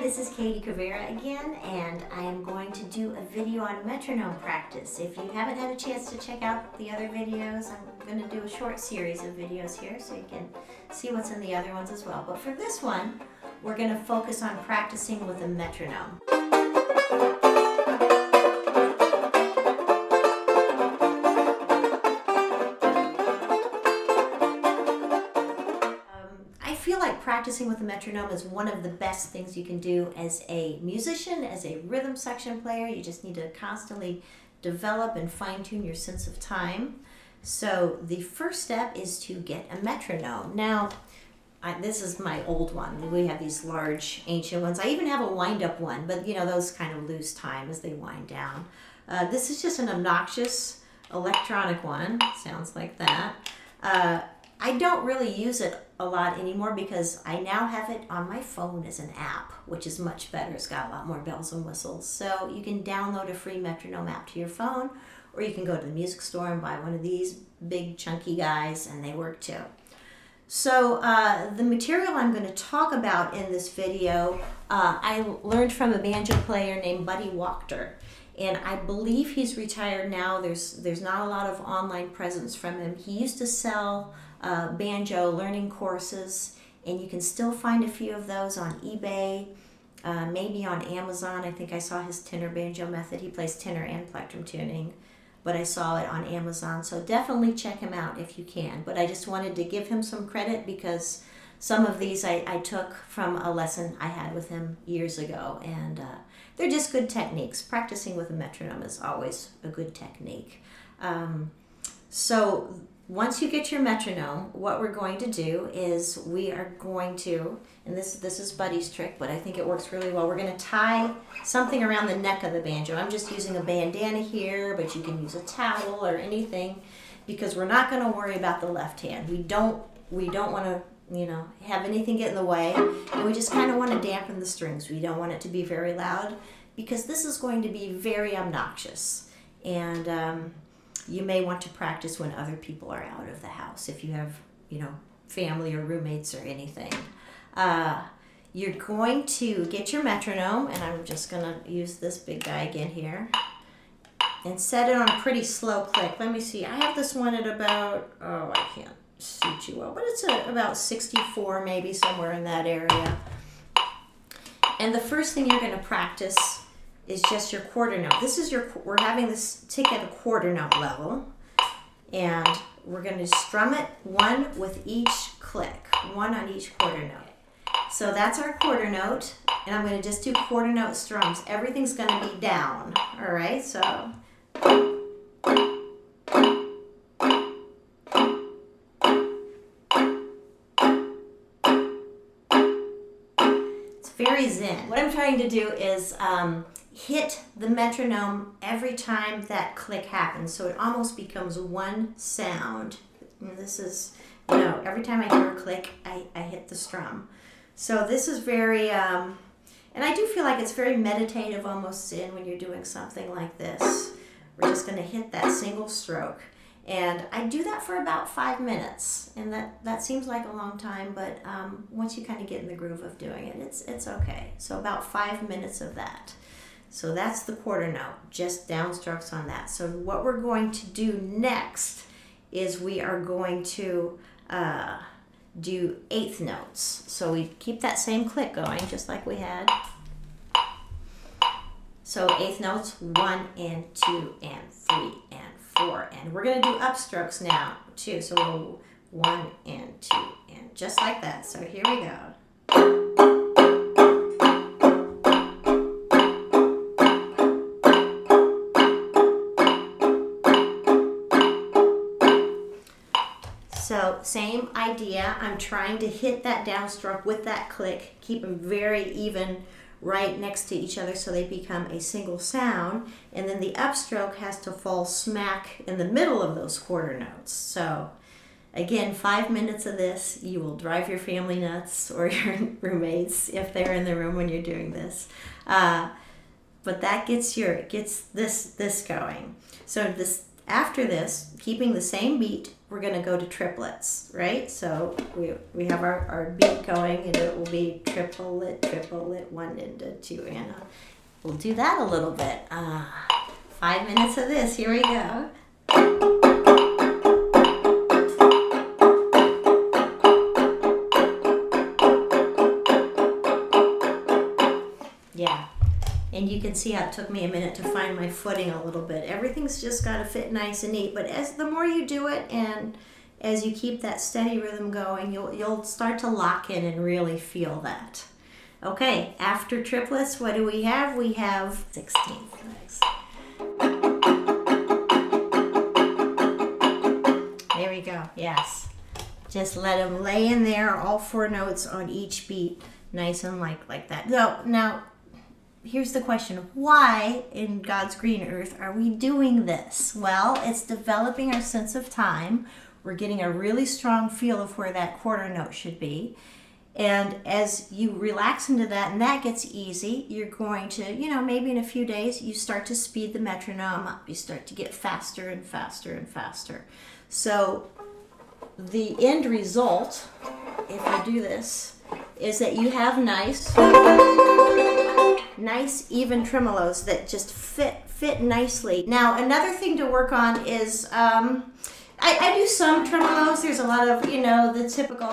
this is Katie Cavera again, and I am going to do a video on metronome practice. If you haven't had a chance to check out the other videos, I'm going to do a short series of videos here so you can see what's in the other ones as well. But for this one, we're going to focus on practicing with a metronome. I feel like practicing with a metronome is one of the best things you can do as a musician, as a rhythm section player. You just need to constantly develop and fine-tune your sense of time. So the first step is to get a metronome. Now, this is my old one. We have these large ancient ones. I even have a wind-up one, but you know, those kind of lose time as they wind down. This is just an obnoxious electronic one. Sounds like that. I don't really use it a lot anymore because I now have it on my phone as an app, which is much better. It's got a lot more bells and whistles. So you can download a free metronome app to your phone, or you can go to the music store and buy one of these big chunky guys, and they work too. So the material I'm going to talk about in this video, I learned from a banjo player named Buddy Wachter. And I believe he's retired now. There's not a lot of online presence from him. He used to sell banjo learning courses, and you can still find a few of those on eBay, maybe on Amazon. I think I saw his tenor banjo method. He plays tenor and plectrum tuning, but I saw it on Amazon. So definitely check him out if you can. But I just wanted to give him some credit because some of these I took from a lesson I had with him years ago, and they're just good techniques. Practicing with a metronome is always a good technique. So once you get your metronome, what we're going to do is we are going to, and this is Buddy's trick, but I think it works really well. We're going to tie something around the neck of the banjo. I'm just using a bandana here, but you can use a towel or anything because we're not going to worry about the left hand. We don't want to, have anything get in the way, and we just kind of want to dampen the strings. We don't want it to be very loud because this is going to be very obnoxious, and you may want to practice when other people are out of the house if you have, family or roommates or anything. You're going to get your metronome, and I'm just going to use this big guy again here, and set it on a pretty slow click. Let me see. I have this one at about, I can't see too well, but it's about 64, maybe somewhere in that area. And the first thing you're going to practice is just your quarter note. We're having this tick at a quarter note level, and we're going to strum it one with each click, one on each quarter note. So that's our quarter note, and I'm going to just do quarter note strums. Everything's going to be down, all right? So very zen. What I'm trying to do is hit the metronome every time that click happens, so it almost becomes one sound. And this is, every time I hear a click, I hit the strum. So this is very, and I do feel like it's very meditative, almost zen when you're doing something like this. We're just going to hit that single stroke. And I do that for about 5 minutes, and that seems like a long time, but once you kind of get in the groove of doing it, it's okay. So about 5 minutes of that. So that's the quarter note, just downstrokes on that. So what we're going to do next is we are going to do eighth notes. So we keep that same click going, just like we had. So eighth notes, 1 and 2 and 3 and 4, and we're going to do upstrokes now too. So we'll 1 and 2 and just like that. So here we go. So same idea. I'm trying to hit that downstroke with that click, keep them very even right next to each other so they become a single sound, and then the upstroke has to fall smack in the middle of those quarter notes. So again, 5 minutes of this, you will drive your family nuts or your roommates if they're in the room when you're doing this. But that gets this going. So this After this, keeping the same beat, we're going to go to triplets, right? So we have our beat going, and it will be triplet, triplet, 1 and 2, and we'll do that a little bit. 5 minutes of this. Here we go. Yeah. And you can see how it took me a minute to find my footing a little bit. Everything's just got to fit nice and neat. But as the more you do it, and as you keep that steady rhythm going, you'll start to lock in and really feel that. Okay, after triplets, what do we have? We have 16th legs. There we go. Yes. Just let them lay in there, all 4 notes on each beat, nice and like that. Now, here's the question. Why in God's green earth are we doing this? Well, it's developing our sense of time. We're getting a really strong feel of where that quarter note should be. And as you relax into that, and that gets easy, you're going to, maybe in a few days, you start to speed the metronome up. You start to get faster and faster and faster. So the end result, if you do this, is that you have nice even tremolos that just fit nicely. Now, another thing to work on is I do some tremolos. There's a lot of, the typical.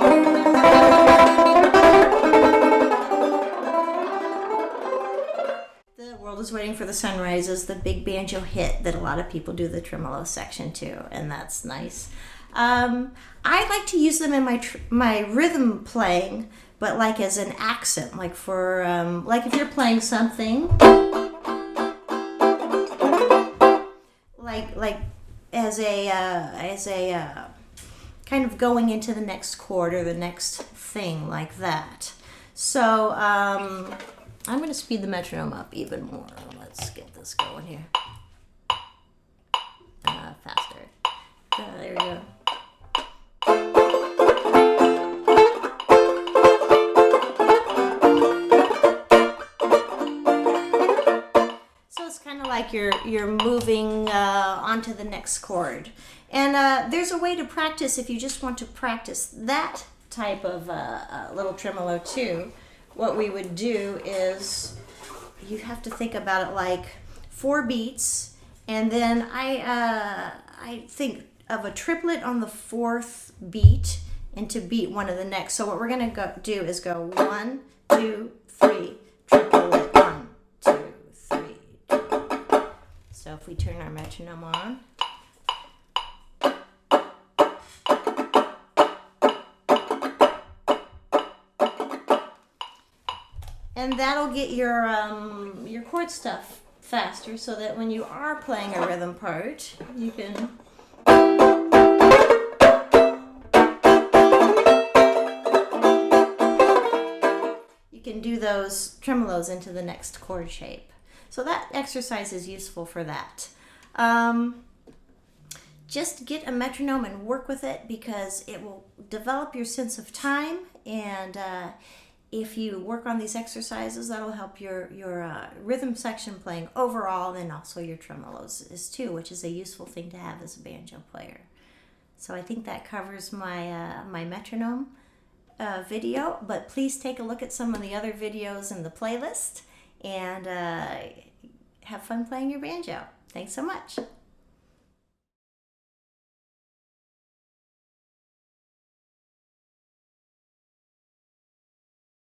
The World is Waiting for the Sunrise is the big banjo hit that a lot of people do the tremolo section to, and that's nice. I like to use them in my rhythm playing, but like as an accent, like for like if you're playing something like as a kind of going into the next chord or the next thing like that. So I'm going to speed the metronome up even more. Let's get this going here. Faster. There we go. Like you're moving onto the next chord. And there's a way to practice if you just want to practice that type of little tremolo too. What we would do is you have to think about it like 4 beats, and then I think of a triplet on the 4th beat and to beat one of the next. So what we're going to do is go 1, 2, 3, triplet, 1, 2, 3. So if we turn our metronome on. And that'll get your chord stuff faster, so that when you are playing a rhythm part, you can do those tremolos into the next chord shape. So that exercise is useful for that. Just get a metronome and work with it, because it will develop your sense of time, and if you work on these exercises, that'll help your rhythm section playing overall, and also your tremolos is too, which is a useful thing to have as a banjo player. So I think that covers my my metronome video, but please take a look at some of the other videos in the playlist, and have fun playing your banjo. Thanks so much.